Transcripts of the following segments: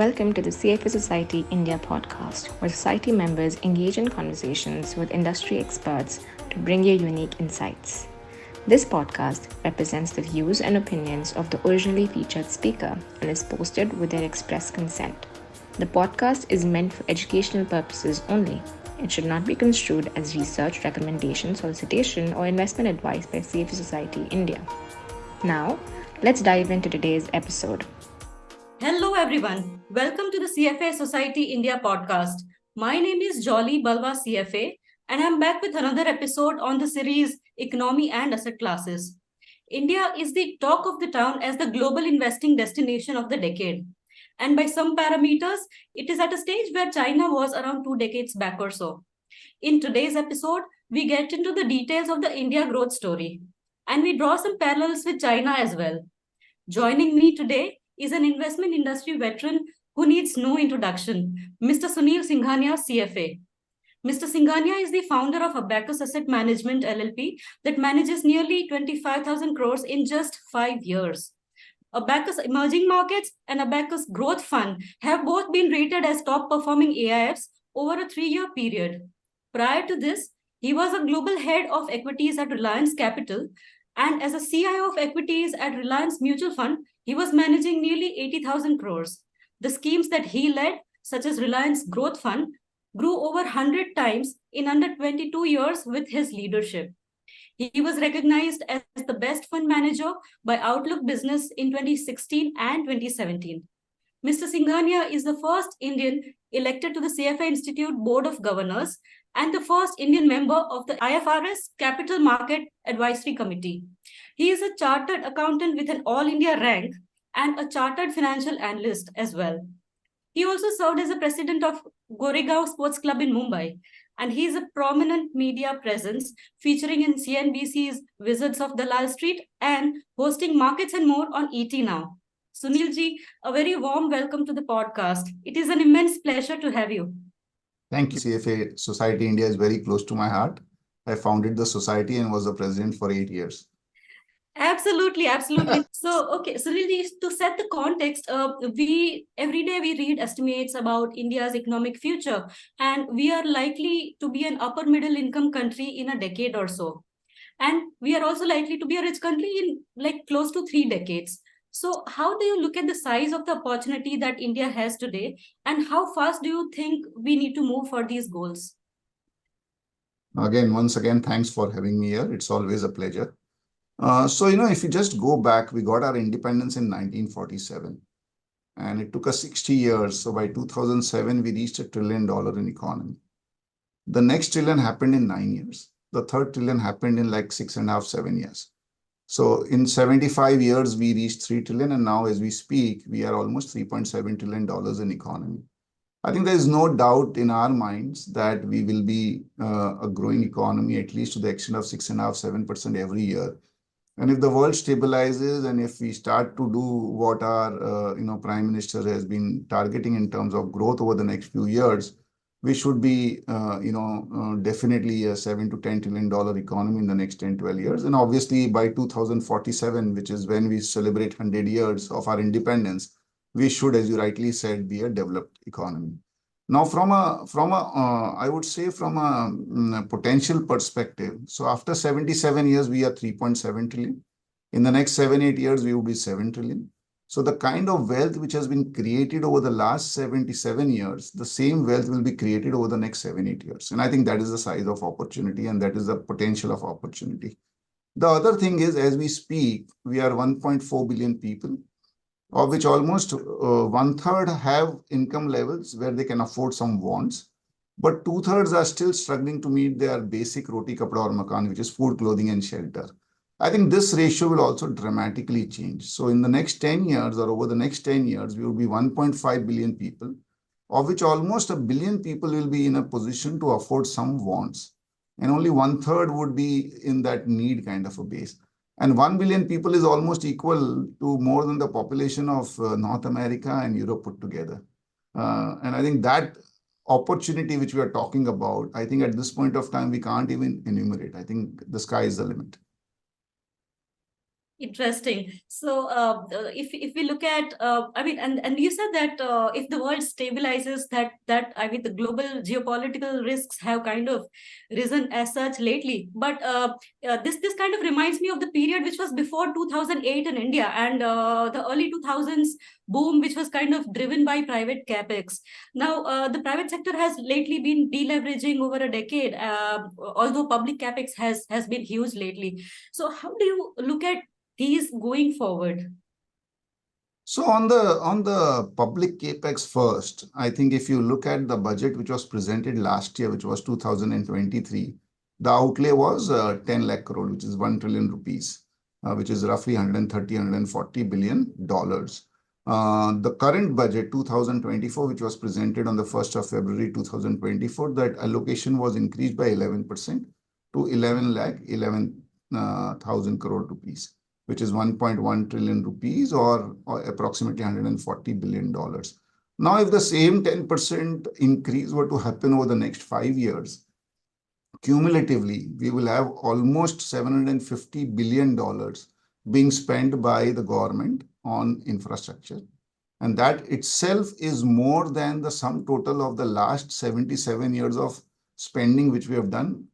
Welcome to the CFA Society India podcast, where society members engage in conversations with industry experts to bring you unique insights. This podcast represents the views and opinions of the originally featured speaker and is posted with their express consent. The podcast is meant for educational purposes only. It should not be construed as research, recommendation, solicitation, or investment advice by CFA Society India. Now, let's dive into today's episode. Hello everyone, welcome to the CFA Society India podcast. My name is Jolly Balva CFA and I'm back with another episode on the series Economy and Asset Classes. India is the talk of the town as the global investing destination of the decade. And by some parameters, it is at a stage where China was around 2 decades back or so. In today's episode, we get into the details of the India growth story and we draw some parallels with China as well. Joining me today is an investment industry veteran who needs no introduction, Mr. Sunil Singhania, CFA. Mr. Singhania is the founder of Abakkus Asset Management, LLP, that manages nearly 25,000 crores in just 5 years. Abakkus Emerging Markets and Abakkus Growth Fund have both been rated as top-performing AIFs over a 3-year period. Prior to this, he was a global head of equities at Reliance Capital, and as a CIO of equities at Reliance Mutual Fund, he was managing nearly 80,000 crores. The schemes that he led, such as Reliance Growth Fund, grew over 100 times in under 22 years with his leadership. He was recognized as the best fund manager by Outlook Business in 2016 and 2017. Mr. Singhania is the first Indian elected to the CFA Institute Board of Governors and the first Indian member of the IFRS Capital Market Advisory Committee. He is a chartered accountant with an All India rank and a chartered financial analyst as well. He also served as the president of Goregaon Sports Club in Mumbai, and he is a prominent media presence featuring in CNBC's Wizards of Dalal Street and hosting Markets and More on ET Now. Sunilji, a very warm welcome to the podcast. It is an immense pleasure to have you. Thank you. CFA Society India is very close to my heart. I founded the society and was the president for 8 years. Absolutely. So, Sunilji, to set the context, every day we read estimates about India's economic future, and we are likely to be an upper middle income country in a decade or so. And we are also likely to be a rich country in like close to 3 decades. So how do you look at the size of the opportunity that India has today, and how fast do you think we need to move for these goals? Once again, thanks for having me here. It's always a pleasure. If you just go back, we got our independence in 1947 and it took us 60 years. So by 2007, we reached $1 trillion in economy. The next trillion happened in 9 years. The third trillion happened in like 6.5, 7 years. So in 75 years, we reached 3 trillion. And now as we speak, we are almost $3.7 trillion in economy. I think there is no doubt in our minds that we will be a growing economy, at least to the extent of 6.5, 7% every year. And if the world stabilizes and if we start to do what our Prime Minister has been targeting in terms of growth over the next few years, we should be, definitely a $7 to $10 trillion economy in the next 10, 12 years. And obviously by 2047, which is when we celebrate 100 years of our independence, we should, as you rightly said, be a developed economy. Now, from a potential perspective, so after 77 years, we are 3.7 trillion. In the next 7-8 years, we will be 7 trillion. So the kind of wealth which has been created over the last 77 years, the same wealth will be created over the next 7-8 years. And I think that is the size of opportunity and that is the potential of opportunity. The other thing is, as we speak, we are 1.4 billion people, of which almost 1/3 have income levels where they can afford some wants, but 2/3 are still struggling to meet their basic roti kapda aur makan, which is food, clothing and shelter. I think this ratio will also dramatically change. So in the next 10 years or over the next 10 years, we will be 1.5 billion people, of which almost 1 billion people will be in a position to afford some wants. And only 1/3 would be in that need kind of a base. And 1 billion people is almost equal to more than the population of North America and Europe put together. And I think that opportunity which we are talking about, I think at this point of time, we can't even enumerate. I think the sky is the limit. Interesting. So, if we look at, I mean, and you said that if the world stabilizes, that I mean, the global geopolitical risks have kind of risen as such lately. But this kind of reminds me of the period which was before 2008 in India, and the early 2000s boom, which was kind of driven by private capex. Now, the private sector has lately been deleveraging over a decade, although public capex has been huge lately. So, how do you look at these going forward? So on the public capex first, I think if you look at the budget which was presented last year, which was 2023, the outlay was 10 lakh crore, which is 1 trillion rupees, which is roughly 130, 140 billion dollars. The current budget 2024, which was presented on the 1st of February 2024, that allocation was increased by 11% to 11 lakh 11,000 crore rupees, which is 1.1 trillion rupees or approximately $140 billion. Now, if the same 10% increase were to happen over the next 5 years, cumulatively, we will have almost $750 billion being spent by the government on infrastructure. And that itself is more than the sum total of the last 77 years of spending, which we have done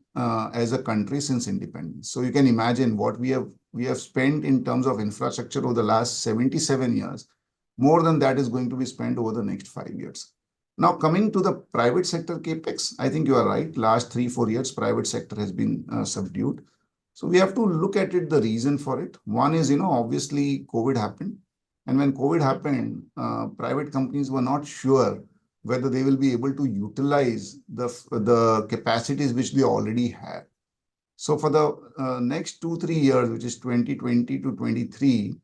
as a country since independence. So you can imagine what we have spent in terms of infrastructure over the last 77 years. More than that is going to be spent over the next 5 years. Now, coming to the private sector capex, I think you are right. Last 3-4 years, private sector has been subdued. So we have to look at it, the reason for it. One is, obviously COVID happened. And when COVID happened, private companies were not sure whether they will be able to utilize the capacities which they already had. So for the next 2-3 years, which is 2020 to 23,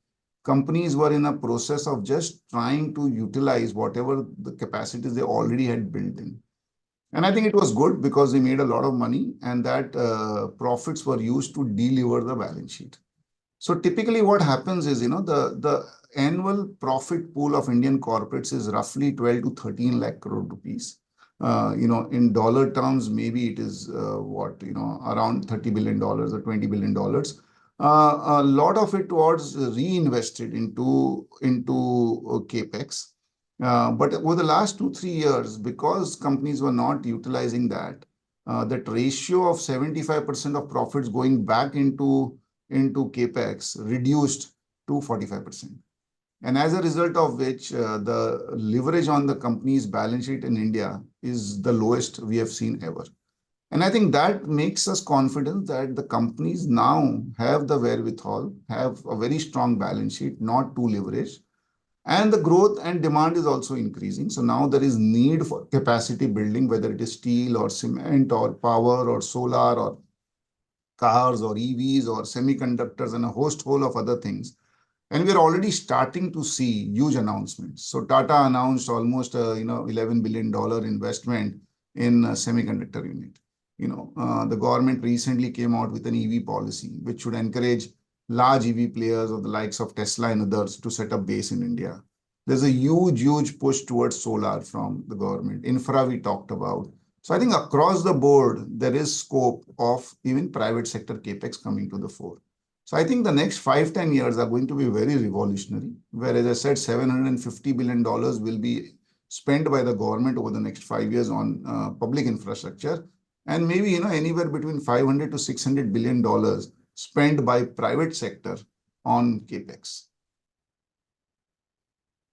companies were in a process of just trying to utilize whatever the capacities they already had built in. And I think it was good because they made a lot of money, and that profits were used to delever the balance sheet. So typically what happens is, the annual profit pool of Indian corporates is roughly 12 to 13 lakh crore rupees. In dollar terms, maybe it is around $30 billion or $20 billion. A lot of it was reinvested into capex. But over the last 2-3 years, because companies were not utilizing that ratio of 75% of profits going back into capex reduced to 45%. And as a result of which, the leverage on the company's balance sheet in India is the lowest we have seen ever. And I think that makes us confident that the companies now have the wherewithal, have a very strong balance sheet, not too leveraged. And the growth and demand is also increasing. So now there is need for capacity building, whether it is steel or cement or power or solar or cars or EVs or semiconductors and a whole of other things. And we're already starting to see huge announcements. So Tata announced almost $11 billion investment in a semiconductor unit. The government recently came out with an EV policy, which should encourage large EV players of the likes of Tesla and others to set up base in India. There's a huge push towards solar from the government. Infra we talked about. So I think across the board, there is scope of even private sector capex coming to the fore. So I think the next 5-10 years are going to be very revolutionary, where, as I said, $750 billion will be spent by the government over the next 5 years on public infrastructure, and maybe anywhere between $500 to $600 billion spent by private sector on capex.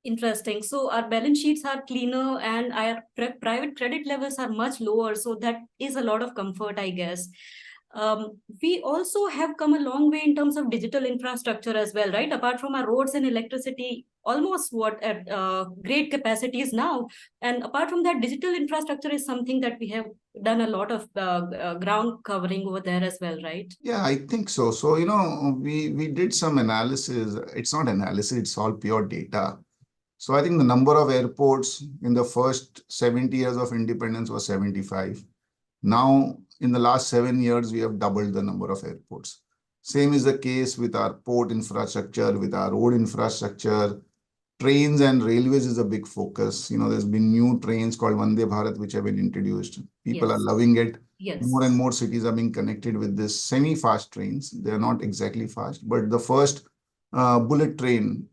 Interesting. So our balance sheets are cleaner and our private credit levels are much lower. So that is a lot of comfort, I guess. We also have come a long way in terms of digital infrastructure as well, right? Apart from our roads and electricity, almost at great capacities now. And apart from that, digital infrastructure is something that we have done a lot of ground covering over there as well, right? Yeah, I think so. So, we did some analysis. It's not analysis, it's all pure data. So I think the number of airports in the first 70 years of independence was 75. Now, in the last 7 years, we have doubled the number of airports. Same is the case with our port infrastructure, with our road infrastructure. Trains and railways is a big focus. There's been new trains called Vande Bharat, which have been introduced. People are loving it. Yes. More and more cities are being connected with this semi-fast trains. They are not exactly fast, but the first bullet train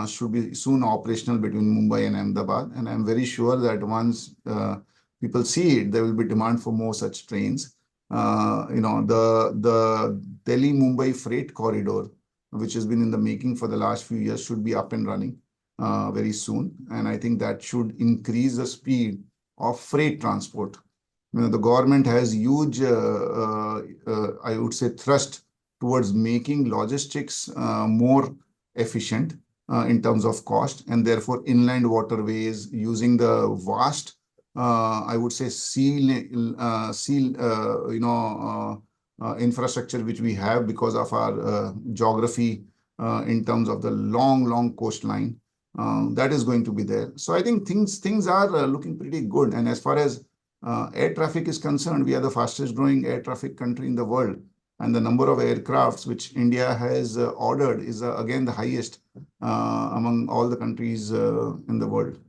should be soon operational between Mumbai and Ahmedabad. And I'm very sure that once people see it, there will be demand for more such trains. The Delhi-Mumbai freight corridor, which has been in the making for the last few years, should be up and running very soon. And I think that should increase the speed of freight transport. The government has huge, I would say, thrust towards making logistics more efficient in terms of cost, and therefore inland waterways using the vast, I would say, infrastructure which we have because of our geography in terms of the long coastline. That is going to be there. So I think things are looking pretty good. And as far as air traffic is concerned, we are the fastest growing air traffic country in the world. And the number of aircrafts which India has ordered is again the highest among all the countries in the world.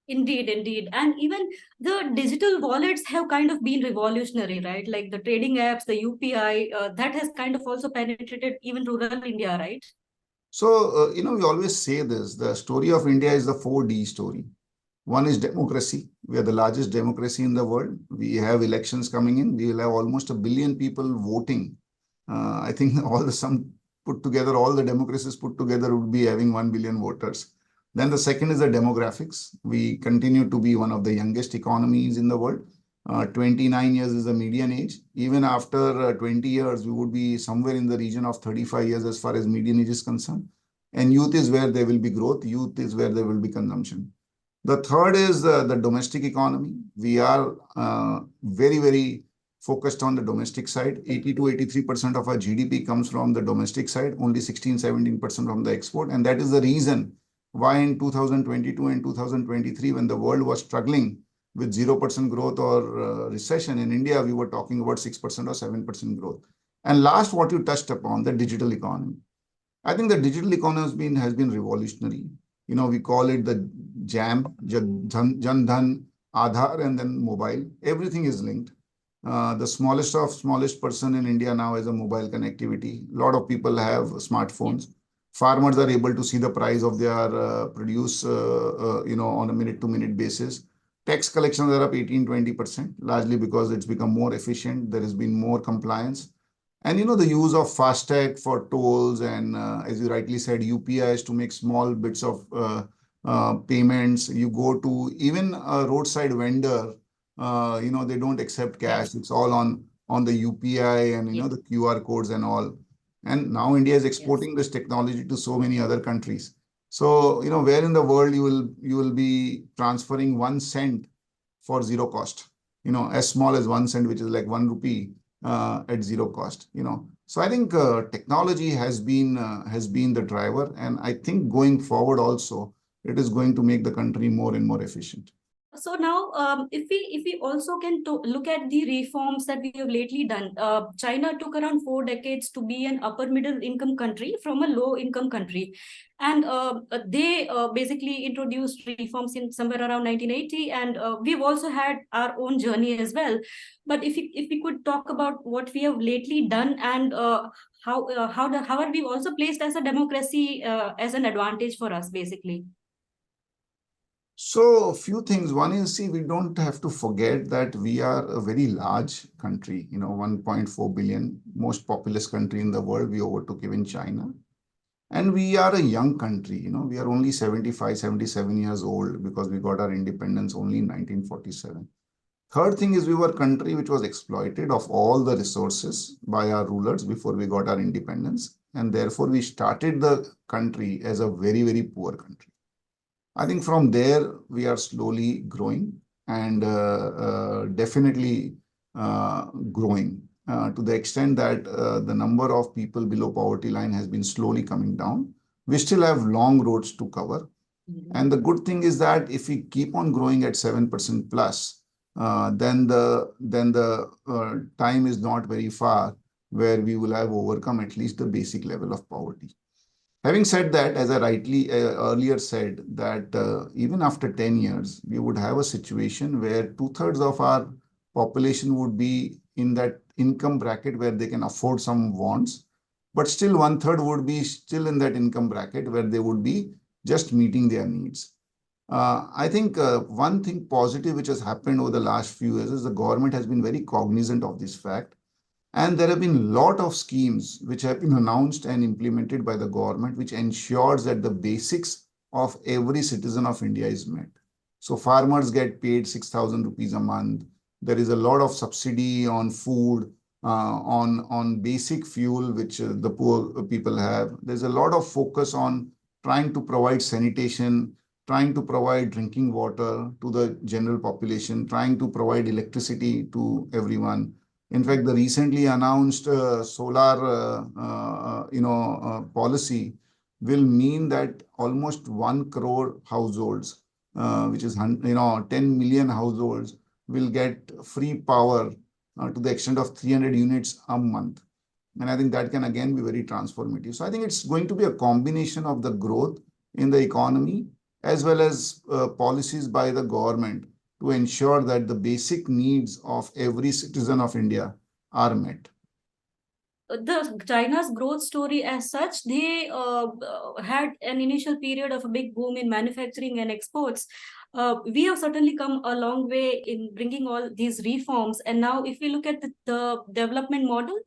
Indeed. And even the digital wallets have kind of been revolutionary, right? Like the trading apps, the UPI, that has kind of also penetrated even rural India, right? So, we always say this, the story of India is the 4D story. One is democracy. We are the largest democracy in the world. We have elections coming in. We will have almost 1 billion people voting. I think all the democracies put together would be having 1 billion voters. Then the second is the demographics. We continue to be one of the youngest economies in the world. 29 years is the median age. Even after 20 years, we would be somewhere in the region of 35 years as far as median age is concerned. And youth is where there will be growth. Youth is where there will be consumption. The third is the domestic economy. We are very focused on the domestic side. 80 to 83% of our GDP comes from the domestic side, only 16-17% from the export. And that is the reason why in 2022 and 2023, when the world was struggling with 0% growth or recession, in India, we were talking about 6% or 7% growth. And last, what you touched upon, the digital economy. I think the digital economy has been revolutionary. We call it the JAM, Jan Dhan, Aadhaar, and then mobile. Everything is linked. The smallest person in India now has a mobile connectivity. A lot of people have smartphones. Farmers are able to see the price of their produce, on a minute-to-minute basis. Tax collections are up 18-20%, largely because it's become more efficient. There has been more compliance. And the use of FASTag for tolls and, as you rightly said, UPIs to make small bits of payments. You go to even a roadside vendor, they don't accept cash. It's all on the UPI and, the QR codes and all. And now India is exporting this technology to so many other countries. So, where in the world you will be transferring 1 cent for zero cost, as small as 1 cent, which is like 1 rupee. At zero cost, So I think technology has been the driver, and I think going forward also it is going to make the country more and more efficient. So now, if we also can look at the reforms that we have lately done, China took around 4 decades to be an upper middle income country from a low income country. And they basically introduced reforms in somewhere around 1980. And we've also had our own journey as well. But if we could talk about what we have lately done and how are we also placed as a democracy as an advantage for us, basically. So a few things. One is, we don't have to forget that we are a very large country, 1.4 billion, most populous country in the world. We overtook even China. And we are a young country, we are only 75, 77 years old because we got our independence only in 1947. Third thing is, we were a country which was exploited of all the resources by our rulers before we got our independence. And therefore, we started the country as a very poor country. I think from there, we are slowly growing and definitely growing to the extent that the number of people below poverty line has been slowly coming down. We still have long roads to cover. And the good thing is that if we keep on growing at 7% plus, then the time is not very far where we will have overcome at least the basic level of poverty. Having said that, as I rightly earlier said, that even after 10 years, we would have a situation where 2/3 of our population would be in that income bracket where they can afford some wants. but still 1/3 would be still in that income bracket where they would be just meeting their needs. I think one thing positive which has happened over the last few years is the government has been very cognizant of this fact. And there have been a lot of schemes which have been announced and implemented by the government, which ensures that the basics of every citizen of India is met. So farmers get paid 6,000 rupees a month. There is a lot of subsidy on food, on basic fuel, which the poor people have. There's a lot of focus on trying to provide sanitation, trying to provide drinking water to the general population, trying to provide electricity to everyone. In fact, the recently announced solar, policy will mean that almost 1 crore households, which is 10 million households, will get free power to the extent of 300 units a month. And I think that can again be very transformative. So I think it's going to be a combination of the growth in the economy as well as policies by the government to ensure that the basic needs of every citizen of India are met. The China's growth story as such, they had an initial period of a big boom in manufacturing and exports. We have certainly come a long way in bringing all these reforms. And now if we look at the development model,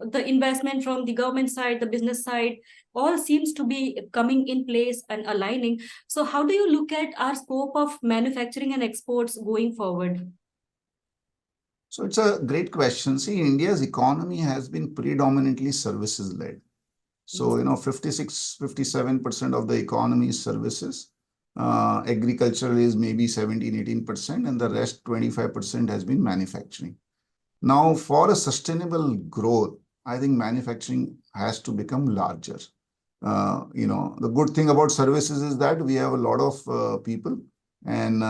the investment from the government side, the business side, all seems to be coming in place and aligning. So how do you look at our scope of manufacturing and exports going forward? So it's a great question. See, India's economy has been predominantly services led. So, 56-57% of the economy is services. Agriculture is maybe 17-18%, and the rest 25% has been manufacturing. Now, for a sustainable growth, I think manufacturing has to become larger. The good thing about services is that we have a lot of people and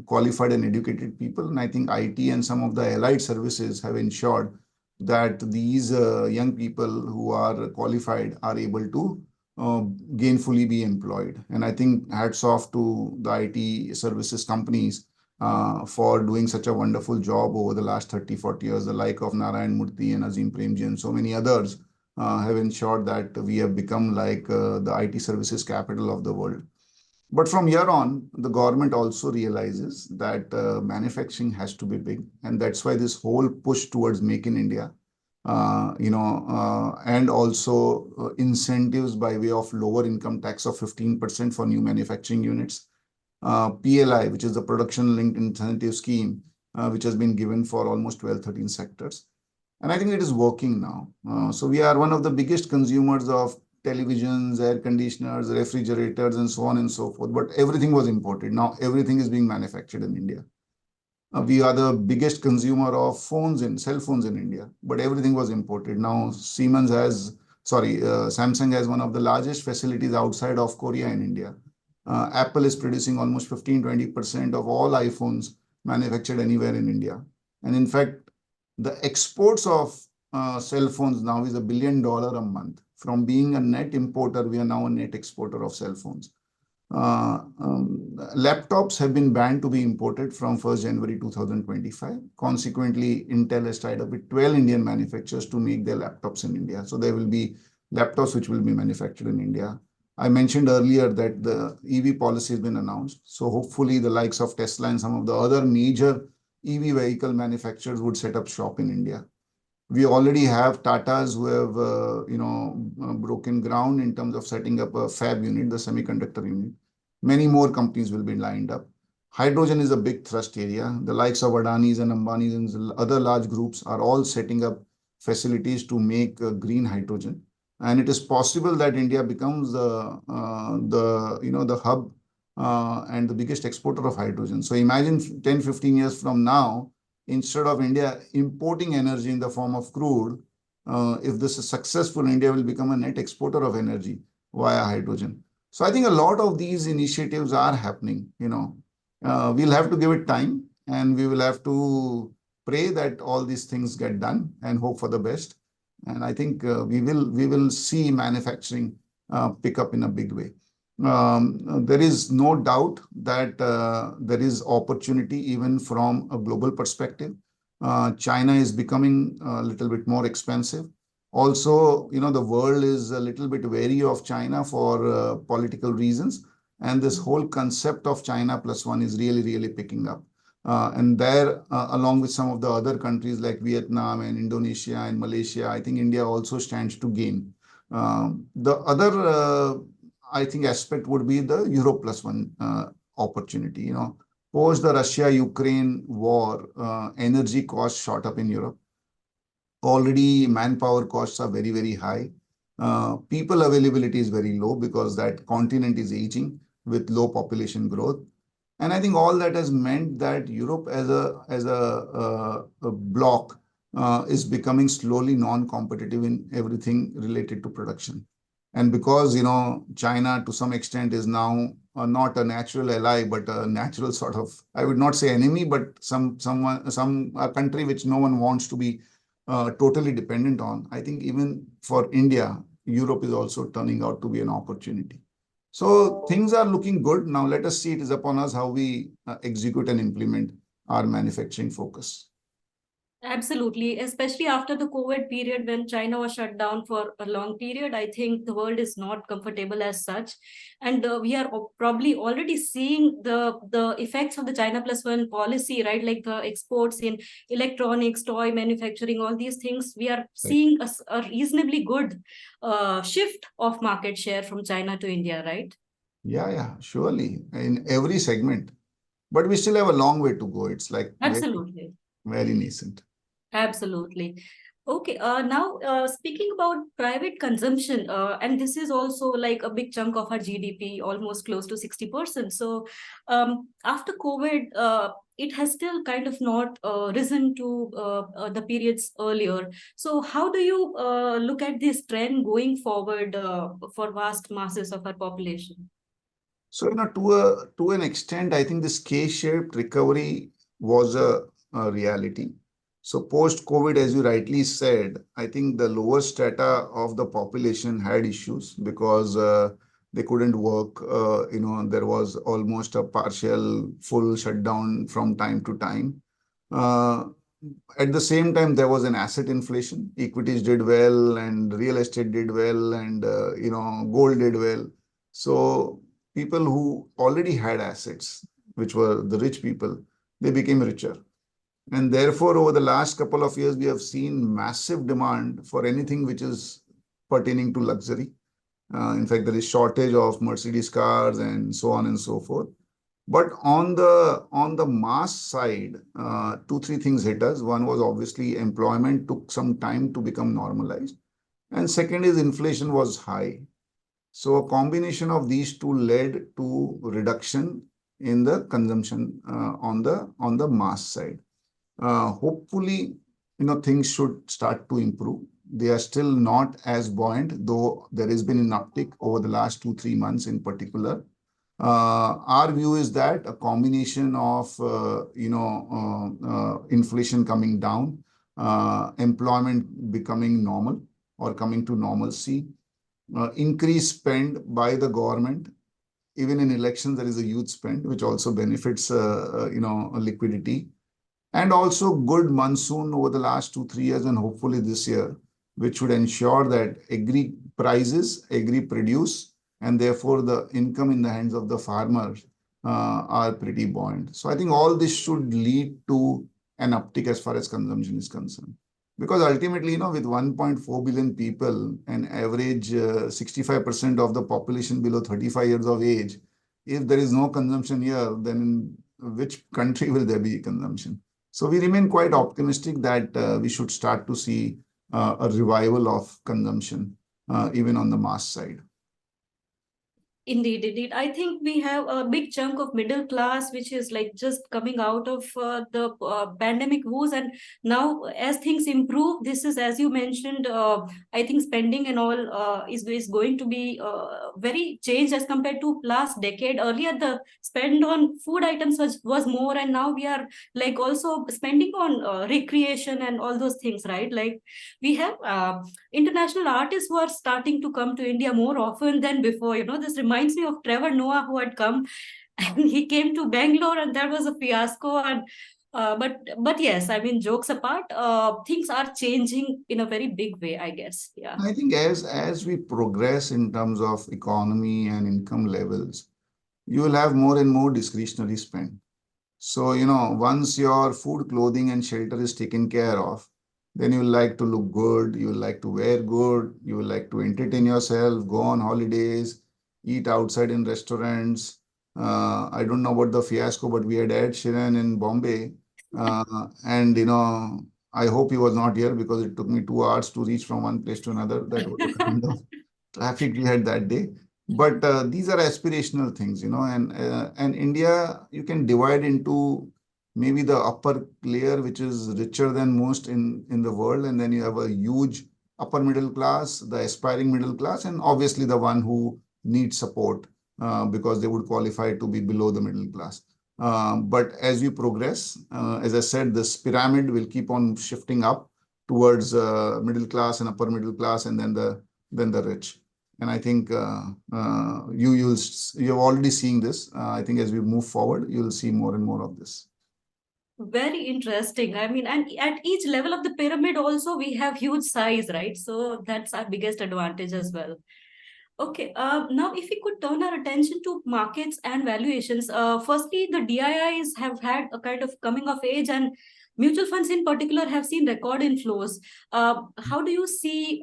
qualified and educated people. And I think IT and some of the allied services have ensured that these young people who are qualified are able to gainfully be employed. And I think hats off to the IT services companies for doing such a wonderful job over the last 30-40 years. The like of Narayan Murthy and Azim Premji and so many others have ensured that we have become like the IT services capital of the world. But from here on, the government also realizes that manufacturing has to be big. And that's why this whole push towards Make in India, and also incentives by way of lower income tax of 15% for new manufacturing units. PLI, which is the Production Linked Incentive Scheme, which has been given for almost 12-13 sectors. And I think it is working now. So we are one of the biggest consumers of televisions, air conditioners, refrigerators, and so on and so forth. But everything was imported. Now everything is being manufactured in India. We are the biggest consumer of cell phones in India, but everything was imported. Now Samsung has one of the largest facilities outside of Korea in India. Apple is producing almost 15-20% of all iPhones manufactured anywhere in India. And in fact, the exports of cell phones now is $1 billion a month. From being a net importer, we are now a net exporter of cell phones. Laptops have been banned to be imported from 1st January 2025. Consequently, Intel has tied up with 12 Indian manufacturers to make their laptops in India. So there will be laptops which will be manufactured in India. I mentioned earlier that the EV policy has been announced. So hopefully the likes of Tesla and some of the other major EV vehicle manufacturers would set up shop in India. We already have Tatas who have, broken ground in terms of setting up a fab unit, the semiconductor unit. Many more companies will be lined up. Hydrogen is a big thrust area. The likes of Adani's and Ambani's and other large groups are all setting up facilities to make green hydrogen. And it is possible that India becomes the hub and the biggest exporter of hydrogen. So imagine 10-15 years from now, instead of India importing energy in the form of crude, if this is successful, India will become a net exporter of energy via hydrogen. So I think a lot of these initiatives are happening. We'll have to give it time, and we will have to pray that all these things get done and hope for the best. And I think we will see manufacturing pick up in a big way. There is no doubt that there is opportunity even from a global perspective. China is becoming a little bit more expensive. Also, the world is a little bit wary of China for political reasons. And this whole concept of China plus one is really, really picking up. And there, along with some of the other countries like Vietnam and Indonesia and Malaysia, I think India also stands to gain. The other, I think, aspect would be the Europe plus one opportunity. Post the Russia-Ukraine war, energy costs shot up in Europe. Already manpower costs are very, very high. People availability is very low because that continent is aging with low population growth. And I think all that has meant that Europe as a bloc is becoming slowly non-competitive in everything related to production. And because, China to some extent is now not a natural ally, but a natural sort of, I would not say enemy, but some country which no one wants to be totally dependent on. I think even for India, Europe is also turning out to be an opportunity. So things are looking good. Now let us see, it is upon us how we execute and implement our manufacturing focus. Absolutely, especially after the COVID period when China was shut down for a long period. I think the world is not comfortable as such, and we are probably already seeing the effects of the China plus one policy, right? Like the exports in electronics, toy manufacturing, all these things. We are seeing a reasonably good shift of market share from China to India, right? Yeah, surely in every segment, but we still have a long way to go. It's like absolutely very nascent. Absolutely. Okay, now speaking about private consumption, and this is also like a big chunk of our GDP, almost close to 60%. So after COVID, it has still kind of not risen to the periods earlier. So how do you look at this trend going forward for vast masses of our population? So, to an extent, I think this K-shaped recovery was a reality. So post-COVID, as you rightly said, I think the lower strata of the population had issues because they couldn't work. There was almost a partial full shutdown from time to time. At the same time, there was an asset inflation. Equities did well and real estate did well and, gold did well. So people who already had assets, which were the rich people, they became richer. And therefore, over the last couple of years, we have seen massive demand for anything which is pertaining to luxury. In fact, there is shortage of Mercedes cars and so on and so forth. But on the mass side, two, three things hit us. One was obviously employment took some time to become normalized. And second is inflation was high. So a combination of these two led to reduction in the consumption on the mass side. Hopefully, things should start to improve. They are still not as buoyant, though there has been an uptick over the last 2-3 months in particular. Our view is that a combination of, inflation coming down, employment becoming normal or coming to normalcy, increased spend by the government. Even in elections, there is a huge spend, which also benefits, liquidity. And also good monsoon over the last 2-3 years and hopefully this year, which should ensure that agri prices, agri produce, and therefore the income in the hands of the farmers are pretty buoyant. So I think all this should lead to an uptick as far as consumption is concerned. Because ultimately, with 1.4 billion people and average 65% of the population below 35 years of age, if there is no consumption here, then in which country will there be consumption? So we remain quite optimistic that we should start to see a revival of consumption, even on the mass side. Indeed. I think we have a big chunk of middle class, which is like just coming out of the pandemic woes. And now as things improve, this is, as you mentioned, I think spending and all is going to be very changed as compared to last decade. Earlier, the spend on food items was more, and now we are like also spending on recreation and all those things, right? Like we have international artists who are starting to come to India more often than before. This reminds me of Trevor Noah, who had come and he came to Bangalore and that was a fiasco. And But yes, I mean, jokes apart, things are changing in a very big way, I guess. Yeah. I think as we progress in terms of economy and income levels, you will have more and more discretionary spend. So, once your food, clothing, and shelter is taken care of, then you will like to look good, you will like to wear good, you will like to entertain yourself, go on holidays, eat outside in restaurants. I don't know about the fiasco, but we had Ed Sheeran in Bombay. And, I hope he was not here because it took me 2 hours to reach from one place to another. That was the kind of traffic we had that day. But these are aspirational things, and India, you can divide into maybe the upper layer, which is richer than most in the world, and then you have a huge upper middle class, the aspiring middle class, and obviously the one who needs support because they would qualify to be below the middle class. But as we progress, as I said, this pyramid will keep on shifting up towards middle class and upper middle class, and then the rich. And I think you're already seeing this. I think as we move forward, you'll see more and more of this. Very interesting. I mean, and at each level of the pyramid, also, we have huge size, right? So that's our biggest advantage as well. Okay, now if we could turn our attention to markets and valuations, firstly, the DIIs have had a kind of coming of age, and mutual funds in particular have seen record inflows. How do you see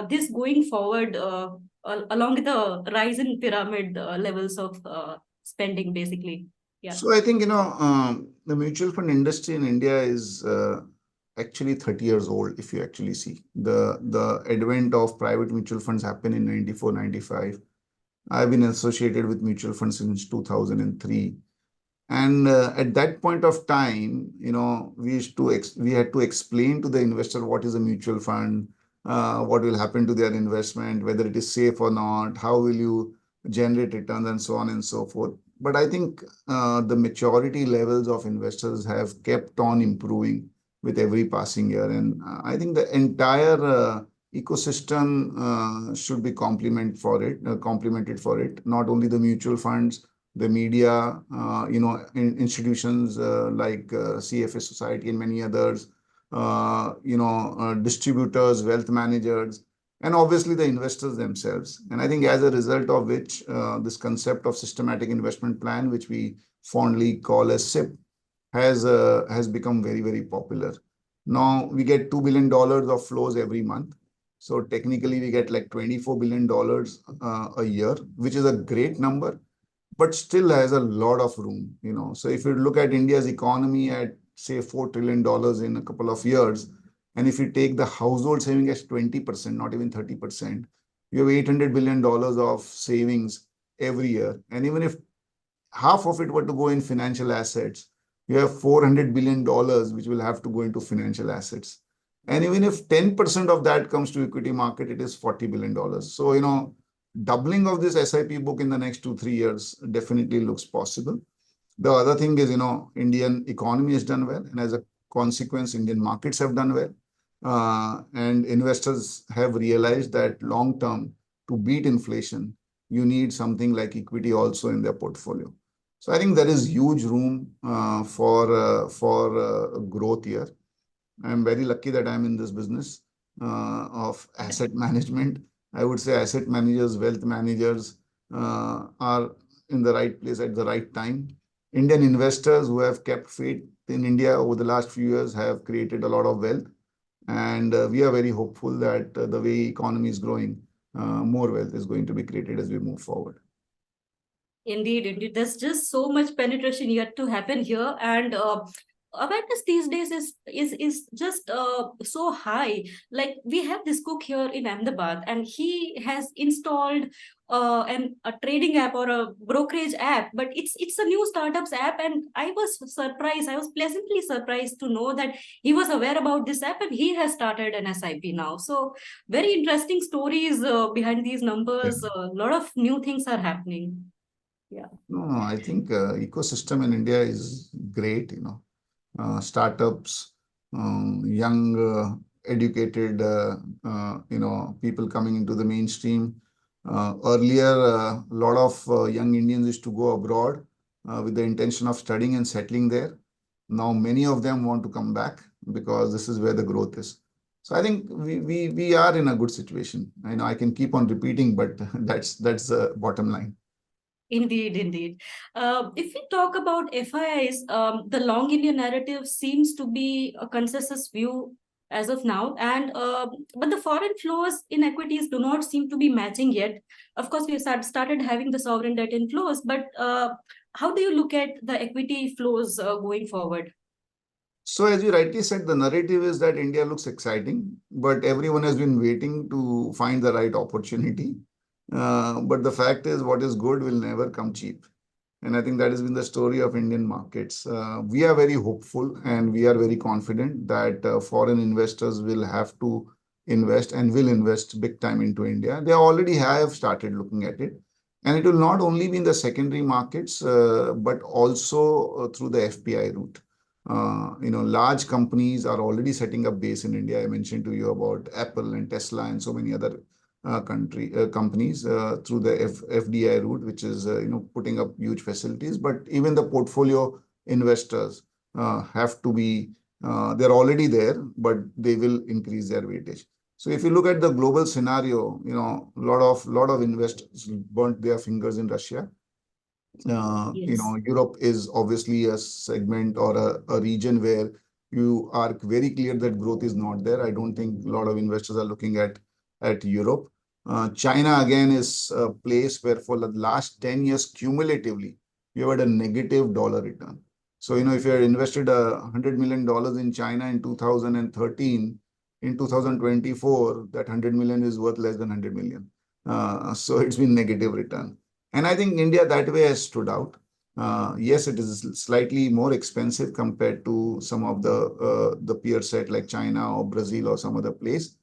this going forward along with the rise in pyramid levels of spending, basically? Yeah. So I think, the mutual fund industry in India is actually 30 years old, if you actually see. The advent of private mutual funds happened in 94, 95. I've been associated with mutual funds since 2003. And at that point of time, we had to explain to the investor what is a mutual fund, what will happen to their investment, whether it is safe or not, how will you generate returns, and so on and so forth. But I think the maturity levels of investors have kept on improving with every passing year. And I think the entire ecosystem should be complemented for it, not only the mutual funds, the media, institutions like CFA Society and many others, distributors, wealth managers, and obviously the investors themselves. And I think as a result of which, this concept of systematic investment plan, which we fondly call as SIP, has become very, very popular. Now we get $2 billion of flows every month. So technically we get like $24 billion a year, which is a great number, but still has a lot of room, So if you look at India's economy at, say, $4 trillion in a couple of years, and if you take the household saving as 20%, not even 30%, you have $800 billion of savings every year. And even if half of it were to go in financial assets, you have $400 billion, which will have to go into financial assets. And even if 10% of that comes to equity market, it is $40 billion. So, doubling of this SIP book in the next 2-3 years definitely looks possible. The other thing is, Indian economy has done well, and as a consequence, Indian markets have done well. And investors have realized that long term, to beat inflation, you need something like equity also in their portfolio. So I think there is huge room for growth here. I'm very lucky that I'm in this business of asset management. I would say asset managers, wealth managers are in the right place at the right time. Indian investors who have kept faith in India over the last few years have created a lot of wealth. And we are very hopeful that the way economy is growing, more wealth is going to be created as we move forward. Indeed, indeed. There's just so much penetration yet to happen here, and awareness these days is just so high. Like, we have this cook here in Ahmedabad, and he has installed a trading app or a brokerage app, but it's a new startups app, and I was surprised. I was pleasantly surprised to know that he was aware about this app and he has started an SIP now. So very interesting stories behind these numbers. Yeah. A lot of new things are happening. Yeah. No, I think ecosystem in India is great, startups, young, educated, people coming into the mainstream. Earlier, a lot of young Indians used to go abroad with the intention of studying and settling there. Now many of them want to come back because this is where the growth is. So I think we are in a good situation. I know I can keep on repeating, but that's the bottom line. Indeed, indeed. If we talk about FIIs, the long India narrative seems to be a consensus view as of now, and but the foreign flows in equities do not seem to be matching yet. Of course, we have started having the sovereign debt inflows, but how do you look at the equity flows going forward? So as you rightly said, the narrative is that India looks exciting, but everyone has been waiting to find the right opportunity. But the fact is, what is good will never come cheap. And I think that has been the story of Indian markets. We are very hopeful and we are very confident that foreign investors will have to invest and will invest big time into India. They already have started looking at it. And it will not only be in the secondary markets, but also through the FPI route. Large companies are already setting up base in India. I mentioned to you about Apple and Tesla and so many other companies through the FDI route, which is putting up huge facilities. But even the portfolio investors have to be they're already there, but they will increase their weightage. So if you look at the global scenario, a lot of investors burnt their fingers in Russia. Yes. Europe is obviously a segment or a region where you are very clear that growth is not there. I don't think a lot of investors are looking at Europe. China, again, is a place where for the last 10 years, cumulatively, you had a negative dollar return. So, if you had invested $100 million in China in 2013, in 2024, that 100 million is worth less than 100 million. So it's been negative return. And I think India that way has stood out. Yes, it is slightly more expensive compared to some of the peer set like China or Brazil or some other place.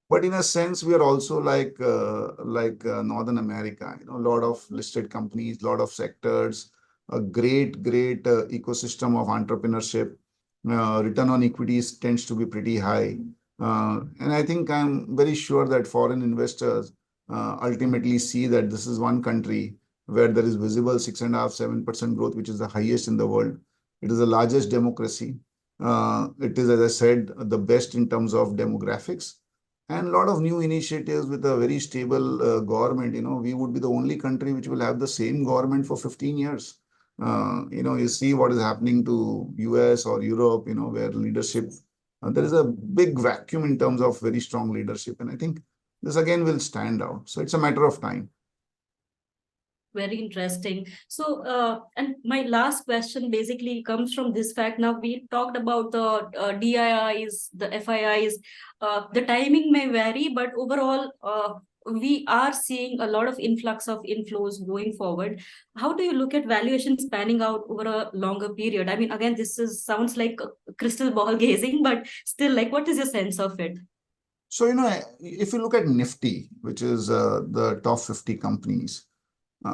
But in a sense, we are also like Northern America, a lot of listed companies, a lot of sectors, a great ecosystem of entrepreneurship. Return on equities tends to be pretty high. And I think I'm very sure that foreign investors ultimately see that this is one country where there is visible 6.5–7% growth, which is the highest in the world. It is the largest democracy. It is, as I said, the best in terms of demographics. And a lot of new initiatives with a very stable government. We would be the only country which will have the same government for 15 years. You see what is happening to US or Europe, where leadership, there is a big vacuum in terms of very strong leadership. And I think this again will stand out. So it's a matter of time. Very interesting. So, and my last question basically comes from this fact. Now, we talked about the DIIs, the FIIs. The timing may vary, but overall, we are seeing a lot of influx of inflows going forward. How do you look at valuations panning out over a longer period? I mean, again, sounds like crystal ball gazing, but still, like, what is your sense of it? So, if you look at Nifty, which is the top 50 companies,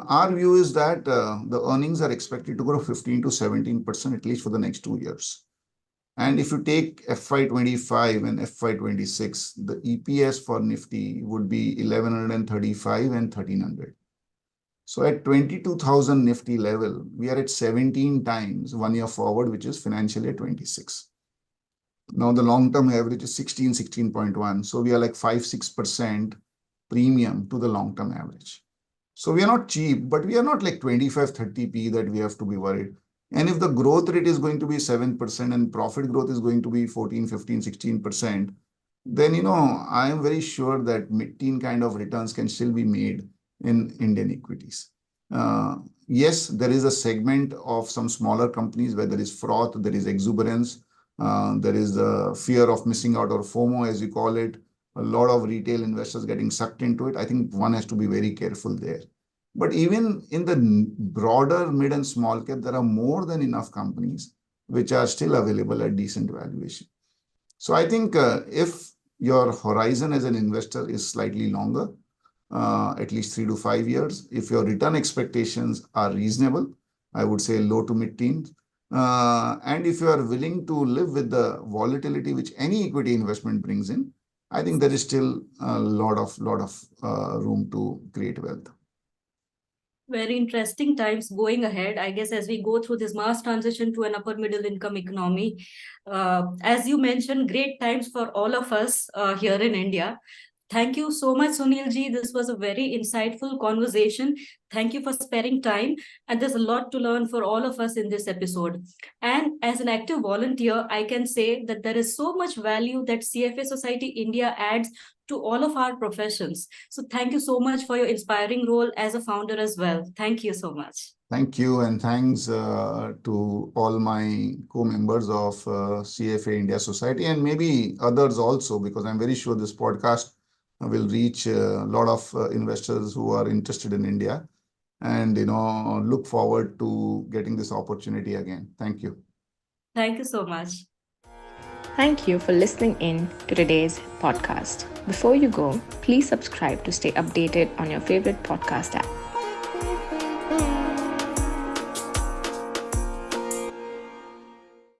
our view is that the earnings are expected to grow 15–17% at least for the next 2 years. And if you take FY25 and FY26, the EPS for Nifty would be 1135 and 1300. So at 22,000 Nifty level, we are at 17 times 1 year forward, which is financial year 26. Now the long-term average is 16.1. So we are like 5–6% premium to the long-term average. So we are not cheap, but we are not like 25–30p that we have to be worried. And if the growth rate is going to be 7% and profit growth is going to be 14–15–16%, then, I am very sure that mid-teen kind of returns can still be made in Indian equities. Yes, there is a segment of some smaller companies where there is froth, there is exuberance, there is the fear of missing out or FOMO, as you call it. A lot of retail investors getting sucked into it. I think one has to be very careful there. But even in the broader mid and small cap, there are more than enough companies which are still available at decent valuation. So I think if your horizon as an investor is slightly longer, at least 3 to 5 years, if your return expectations are reasonable, I would say low to mid-teens, and if you are willing to live with the volatility which any equity investment brings in, I think there is still a lot of room to create wealth. Very interesting times going ahead, I guess, as we go through this mass transition to an upper middle income economy. As you mentioned, great times for all of us here in India. Thank you so much, Sunil ji. This was a very insightful conversation. Thank you for sparing time. And there's a lot to learn for all of us in this episode. And as an active volunteer, I can say that there is so much value that CFA Society India adds to all of our professions. So thank you so much for your inspiring role as a founder as well. Thank you so much. Thank you, and thanks to all my co-members of CFA India Society, and maybe others also, because I'm very sure this podcast will reach a lot of investors who are interested in India, and look forward to getting this opportunity again. Thank you. Thank you so much. Thank you for listening in to today's podcast. Before you go, please subscribe to stay updated on your favorite podcast app.